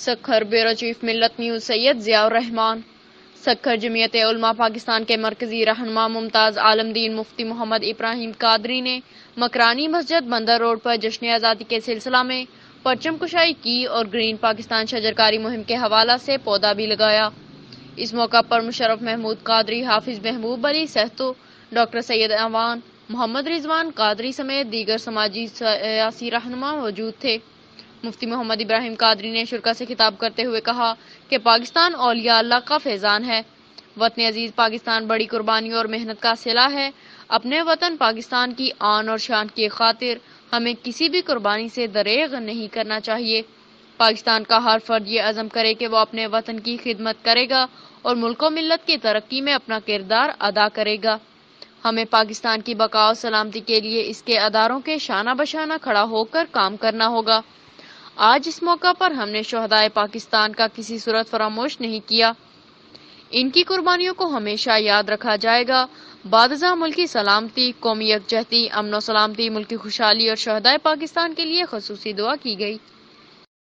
Sukkur bureau chief ملت news سید ضیاء الرحمان۔ سکھر جمعیت علماء پاکستان کے مرکزی رہنما ممتاز عالم دین مفتی محمد ابراہیم قادری نے مکرانی مسجد بندر روڈ پر جشن آزادی کے سلسلہ میں پرچم کشائی کی اور گرین پاکستان شجرکاری مہم کے حوالہ سے پودا بھی لگایا۔ اس موقع پر مشرف محمود قادری، حافظ محبوب علی سہتو، ڈاکٹر سید اعوان، محمد رضوان قادری سمیت دیگر سماجی سیاسی رہنما موجود تھے۔ مفتی محمد ابراہیم قادری نے شرکاء سے خطاب کرتے ہوئے کہا کہ پاکستان اولیاء اللہ کا فیضان ہے۔ وطن عزیز پاکستان بڑی قربانیوں اور محنت کا صلہ ہے۔ اپنے وطن پاکستان کی آن اور شان کی خاطر ہمیں کسی بھی قربانی سے دریغ نہیں کرنا چاہیے۔ پاکستان کا ہر فرد یہ عزم کرے کہ وہ اپنے وطن کی خدمت کرے گا اور ملک و ملت کی ترقی میں اپنا کردار ادا کرے گا۔ ہمیں پاکستان کی بقا و سلامتی کے لیے اس کے اداروں کے شانہ بشانہ کھڑا ہو کر کام کرنا ہوگا۔ آج اس موقع پر ہم نے شہدائے پاکستان کا کسی صورت فراموش نہیں کیا۔ ان کی قربانیوں کو ہمیشہ یاد رکھا جائے گا۔ بعد ازاں ملکی سلامتی، قومی یکجہتی، امن و سلامتی، ملکی خوشحالی اور شہدائے پاکستان کے لیے خصوصی دعا کی گئی۔